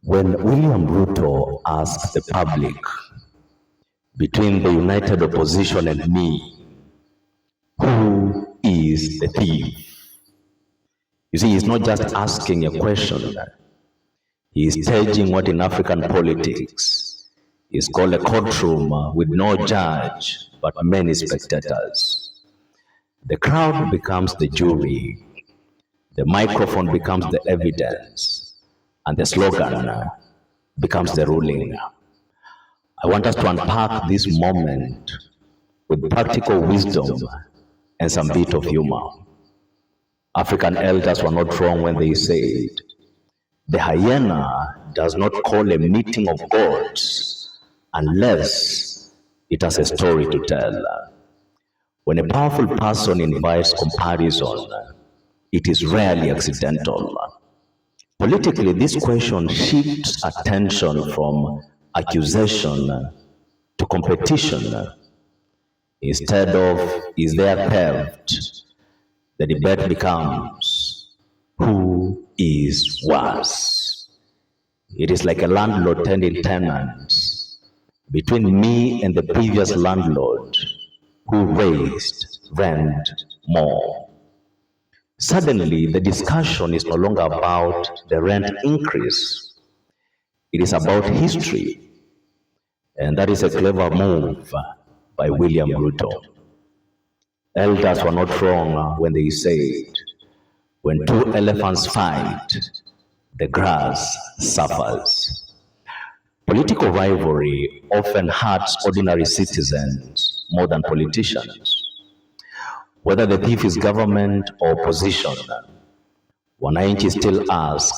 When William Ruto asked the public, between the united opposition and me, who is the thief? You see, he's not just asking a question. He is staging what in African politics is called a courtroom with no judge but many spectators. The crowd becomes the jury, the microphone becomes the evidence, and the slogan becomes the ruling. I want us to unpack this moment with practical wisdom and some bit of humor. African elders were not wrong when they said, the hyena does not call a meeting of gods unless it has a story to tell. When a powerful person invites comparison, it is rarely accidental. Politically, this question shifts attention from accusation to competition. Instead of, is there theft? The debate becomes, who is worse? It is like a landlord telling tenants, between me and the previous landlord, who raised rent more. Suddenly, the discussion is no longer about the rent increase. It is about history. And that is a clever move by William Ruto. Elders were not wrong when they said, when two elephants fight, the grass suffers. Political rivalry often hurts ordinary citizens more than politicians. Whether the thief is government or opposition, wananchi still ask,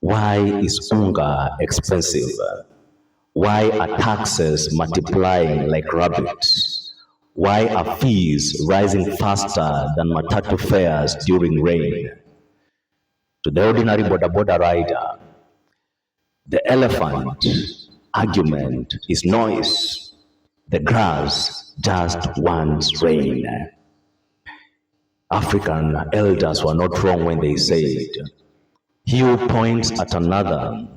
why is unga expensive? Why are taxes multiplying like rabbits? Why are fees rising faster than matatu fares during rain? To the ordinary boda rider, the elephant argument is noise. The grass just wants rain. African elders were not wrong when they said, he who points at another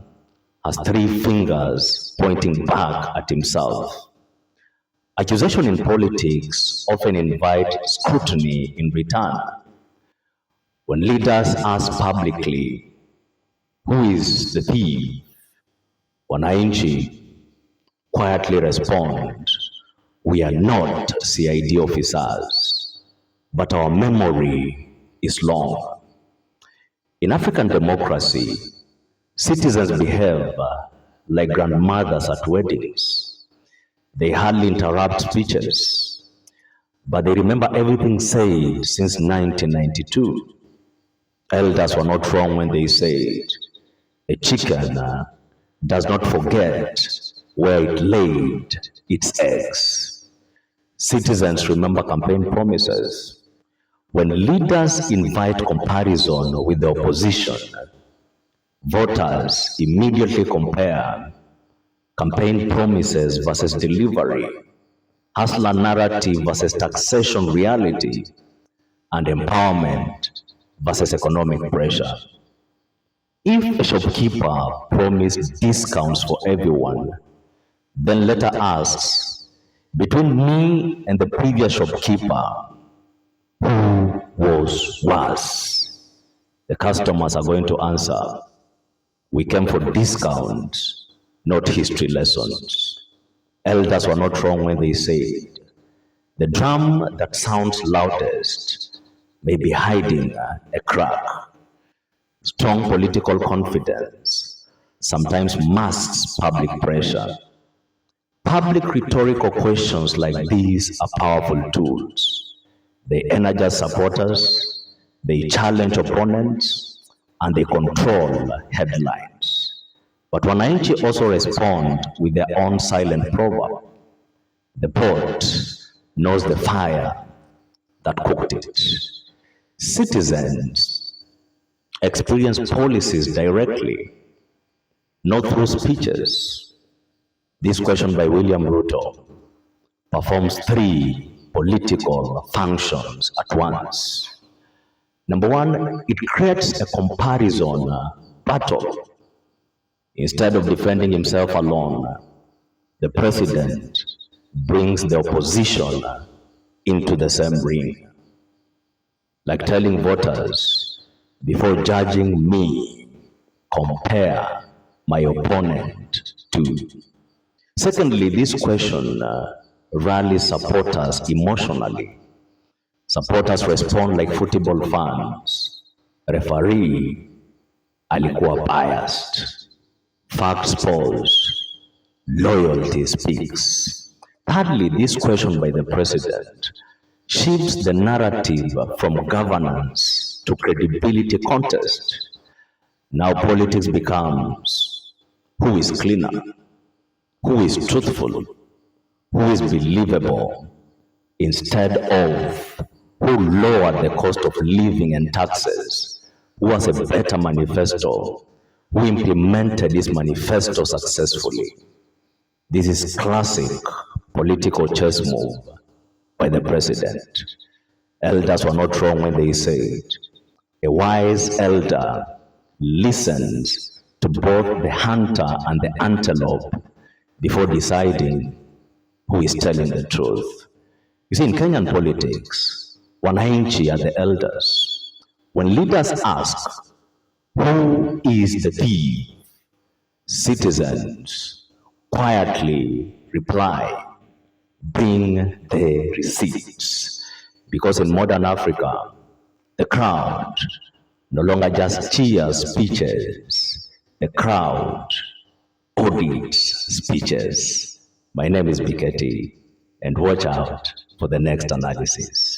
has three fingers pointing back at himself. Accusation in politics often invite scrutiny in return. When leaders ask publicly, who is the thief? Wananchi quietly respond, we are not CID officers, but our memory is long. In African democracy, citizens behave like grandmothers at weddings. They hardly interrupt speeches, but they remember everything said since 1992. Elders were not wrong when they said, a chicken does not forget where it laid its eggs. Citizens remember campaign promises. When leaders invite comparison with the opposition, voters immediately compare campaign promises versus delivery, hustler narrative versus taxation reality, and empowerment versus economic pressure. If a shopkeeper promised discounts for everyone, then later asks, between me and the previous shopkeeper, who was worse? The customers are going to answer, we came for discounts, not history lessons. Elders were not wrong when they said, the drum that sounds loudest may be hiding a crack. Strong political confidence sometimes masks public pressure. Public rhetorical questions like these are powerful tools. They energize supporters, they challenge opponents, and they control headlines. But wananchi also respond with their own silent proverb. The pot knows the fire that cooked it. Citizens experience policies directly, not through speeches. This question by William Ruto performs three political functions at once. Number one, it creates a comparison battle. Instead of defending himself alone, the president brings the opposition into the same ring, like telling voters, before judging me, compare my opponent to. Secondly, this question rallies supporters emotionally. Supporters respond like football fans. Referee alikuwa biased. Facts pose. Loyalty speaks. Thirdly, this question by the president shifts the narrative from governance to credibility contest. Now politics becomes who is cleaner, who is truthful, who is believable, instead of who lowered the cost of living and taxes, who has a better manifesto, who implemented this manifesto successfully. This is classic political chess move by the president. Elders were not wrong when they said, a wise elder listens to both the hunter and the antelope before deciding who is telling the truth. You see, in Kenyan politics, wananchi are the elders. When leaders ask, who is the thief? Citizens quietly reply, bring the receipts. Because in modern Africa, the crowd no longer just cheers speeches. The crowd audits speeches. My name is Biketi, and watch out for the next analysis.